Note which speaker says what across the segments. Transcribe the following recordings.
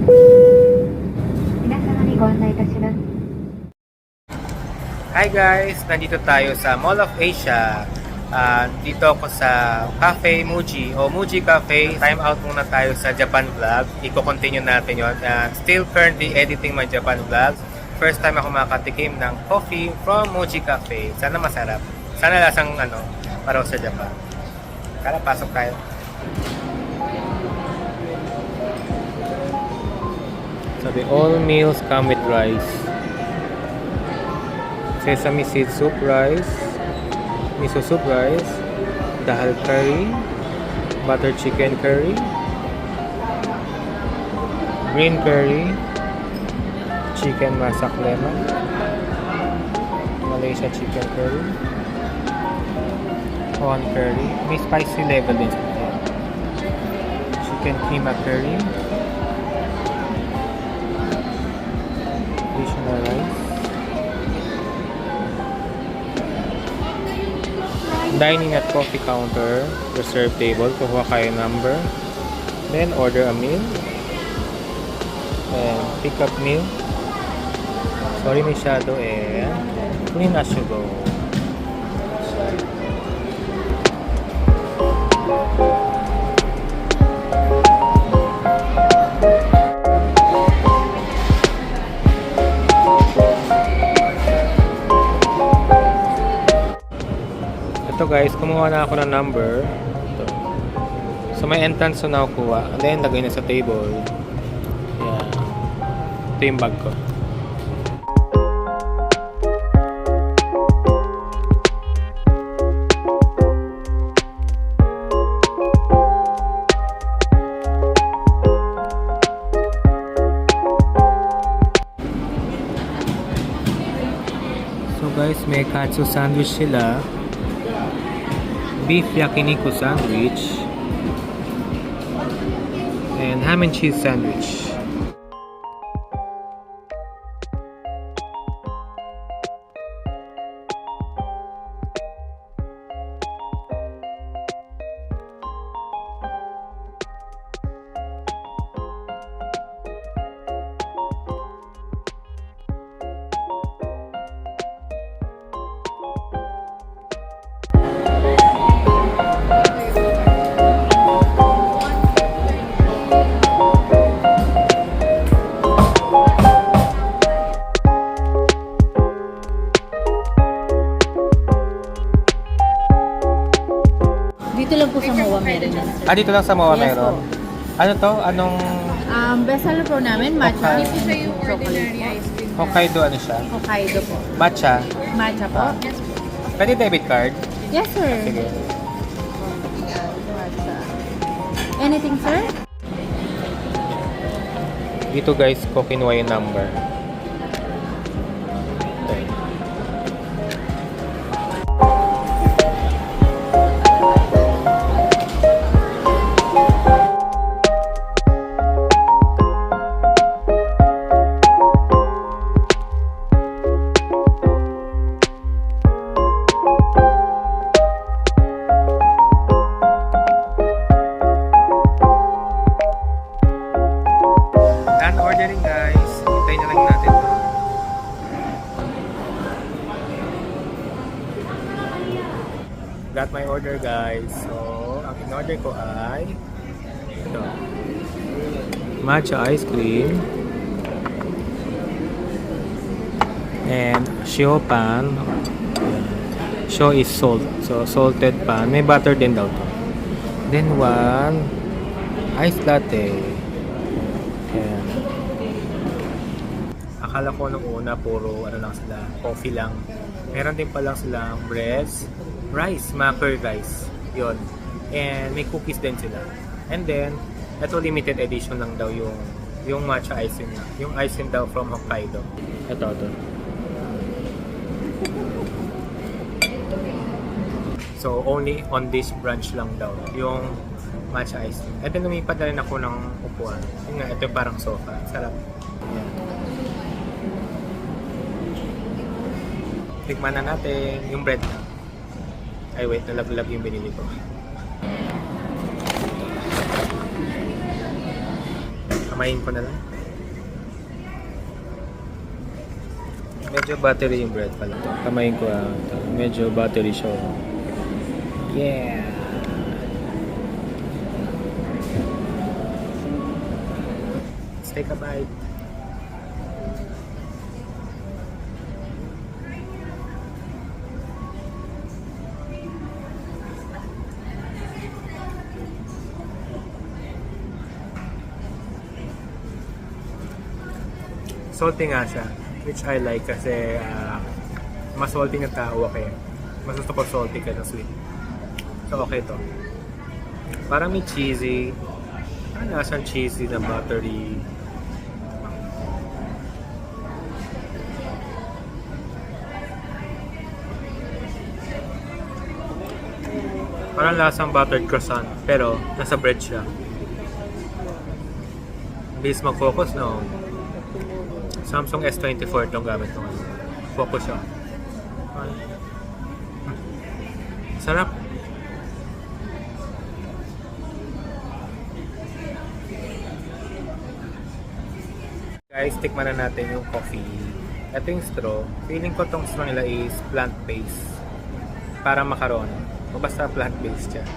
Speaker 1: Hi guys! Nandito tayo sa Mall of Asia. Dito ako sa Cafe Muji o Muji Cafe. Time out muna tayo sa Japan vlog. Iko-continue natin yon. Still currently editing my Japan vlog. First time ako makatikim ng coffee from Muji Cafe. Sana masarap. Sana lasang para sa Japan. Tara, pasok tayo. Sabi, all meals come with rice. Sesame seed soup rice, miso soup rice, dahal curry, butter chicken curry, green curry, chicken masak lemon, Malaysia chicken curry, prawn curry, may spicy level din. Chicken keema curry, additional rice. Dining at coffee counter, reserve table, kuha kayo number, then order a meal, and pick up meal. Sorry masyado clean as you go. Ito guys, kumuha na ako ng number. Ito. So may entrance na nakukuha. And then lagay na sa table. Yan. Ito yung bag ko. So guys, may katsu sandwich sila. Beef yakiniku sandwich and ham and cheese sandwich.
Speaker 2: Dito lang po sa MOA meron yan.
Speaker 1: Dito lang sa MOA
Speaker 2: Yes
Speaker 1: meron.
Speaker 2: po.
Speaker 1: Ano to? Anong
Speaker 2: Best seller po namin, matcha.
Speaker 1: Okay.
Speaker 3: Hindi po siya yung ordinary ice cream.
Speaker 1: Hokkaido ano siya?
Speaker 2: Hokkaido po.
Speaker 1: Matcha?
Speaker 2: Matcha po.
Speaker 3: Yes po.
Speaker 1: Pwede debit card?
Speaker 2: Yes, sir.
Speaker 1: Sige.
Speaker 2: Matcha. Anything, sir?
Speaker 1: Dito guys, ko kinuha yung number. Done ordering guys. Hintayin na lang natin. Got my order guys. So, ang in-order ko ay ito. Matcha ice cream. And shio pan. Shio is salt. So, salted pan. May butter din daw to. Then one iced latte. Ayan. Akala ko nung una puro lang sila, coffee lang. Meron din palang silang breads, rice, maker rice. Yun. And may cookies din sila. And then, ito limited edition lang daw yung matcha ice cream na. Yung ice cream daw from Hokkaido. Ito. So, only on this branch lang daw yung matcha ice cream. At then, lumipat na rin ako ng upuan. Yun nga, ito parang sofa. Sarap. Yan. Tikman na natin yung bread na. Ay, wait. Nalaglag yung binili ko. Kamayin ko na lang. Medyo battery yung bread pala. Kamayin ko ito. Medyo battery siya. Yeah! Let's take a bite. Salty nga siya, which I like kasi mas salty na tao okay. Mas gusto ko salty kaysa sweet. So okay to. Parang may cheesy. Ano lasang cheesy na buttery. Parang lasang buttered croissant, pero nasa bread siya. Bilis mag-focus, no? Samsung S24 itong gamit ko. Focus siya. Sarap. Guys, tikman na natin yung coffee. Ito yung straw. Feeling ko tong straw nila is plant-based. Parang macaron. O basta plant-based siya.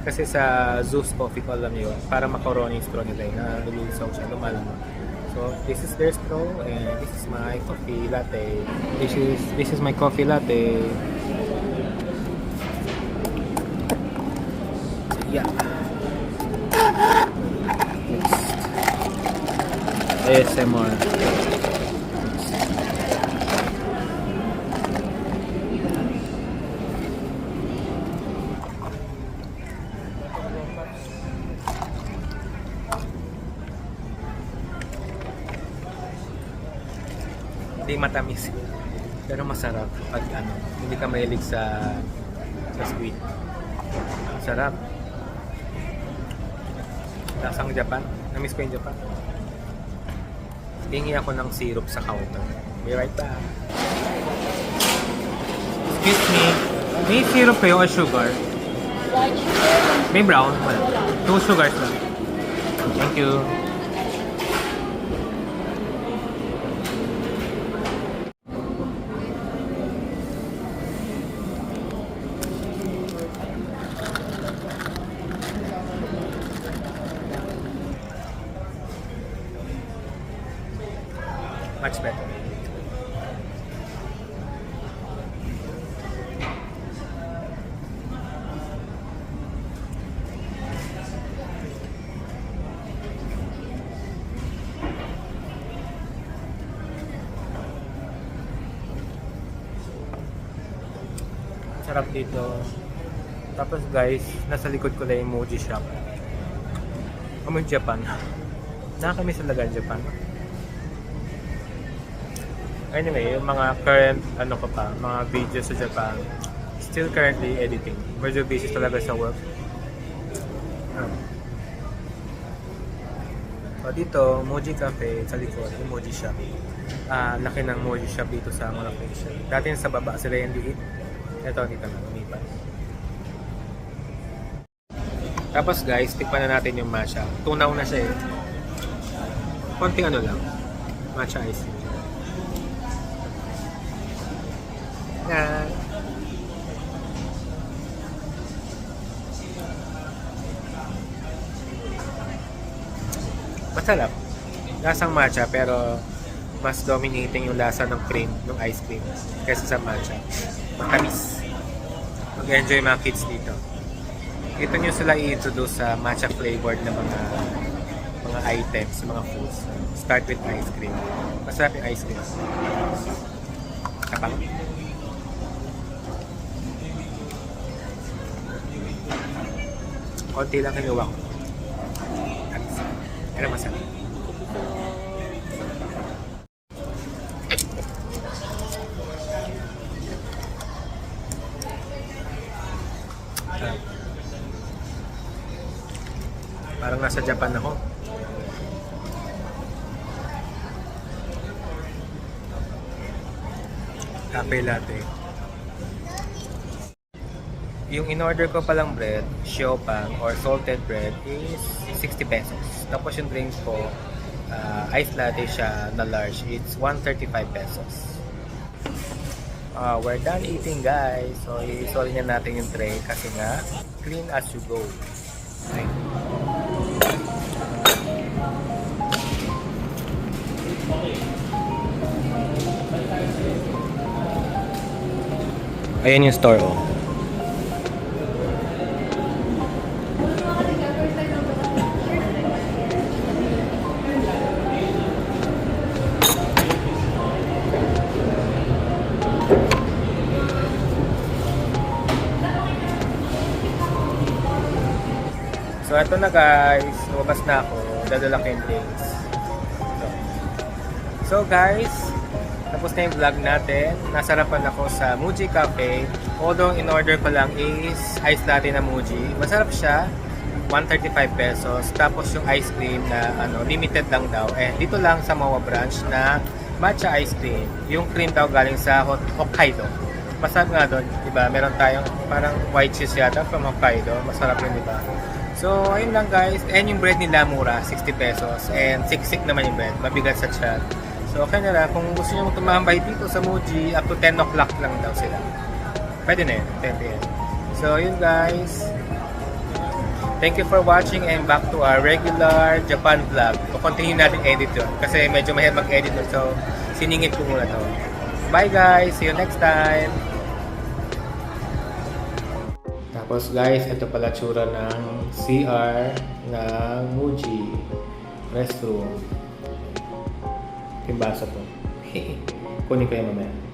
Speaker 1: Kasi sa Zeus Coffee ko alam niyo, parang macaron yung straw nila. Nalulusaw siya, lumalamang. So this is their straw and this is my coffee latte. This is my coffee latte. So, yeah. Next. ASMR. Hindi matamis pero masarap pag hindi ka mahilig sa sweet. Sarap. Lasang Japan. Namiss ko yung Japan. Hingi ako ng syrup sa counter. Be right back. Excuse me. May syrup kayo o sugar?
Speaker 3: White sugar.
Speaker 1: May brown? Wala. 2 sugars lang. Thank you. Much better. Sarap dito. Tapos guys, nasa likod ko lang yung Muji shop. Amoy Japan. Nakakamiss talaga ang Japan. Anyway, yung mga current mga videos sa Japan, still currently editing. Medyo busy talaga sa work. So dito, Muji Cafe sa likod, yung Muji shop. Laki ng Muji shop dito sa Mall of Asia. Dati sa baba sila yung liit. Ito dito na, lumipat. Tapos guys, tikpan na natin yung matcha. Tunaw na siya eh. Konting lang. Matcha ice cream. Masarap. Lasang matcha pero mas dominating yung lasa ng cream, ng ice cream kaysa sa matcha. Matamis. Mag-enjoy mga kids dito. Ito nyo sila i-introduce sa matcha flavored na mga items, mga foods. Start with ice cream. Masarap yung ice cream. Kapang. Konti lang kinuha ko. Pero masarap. Parang nasa Japan ako. Cafe latte. Yung in-order ko palang bread, siopang or salted bread is 60 pesos. Tapos yung drink ko, iced latte siya na large, it's 135 pesos. We're done eating, guys. So, i-sorry na natin yung tray kasi nga, clean as you go. Okay. Ayan yung store, oh. So, ito na guys. Lumabas na ako. Dadala ko yung things. So, guys, tapos na yung vlog natin. Nasarapan ako sa Muji Cafe. Although, in order ko lang is ice latte na Muji. Masarap siya. 135 pesos. Tapos yung ice cream na limited lang daw. Dito lang sa Mawa branch na matcha ice cream. Yung cream daw galing sa Hokkaido. Masarap nga doon. Diba? Meron tayong parang white cheese yata from Hokkaido. Masarap yun, diba? So, ayun lang guys. And yung bread nila mura, 60 pesos. And siksik naman yung bread. Mabigat sa tiyan. So, okay na lang. Kung gusto nyo tumambay dito sa Muji, up to 10 o'clock lang daw sila. Pwede na yun, 10 p.m. So, yun guys. Thank you for watching and back to our regular Japan vlog. O-continue natin edit yun. Kasi medyo mahirap mag-edit yun. So, siningit ko muna to. Bye guys! See you next time! Tapos guys, ito pala tsura ng CR ng Muji restroom. Yung baso to. Kunin ko yung mamaya.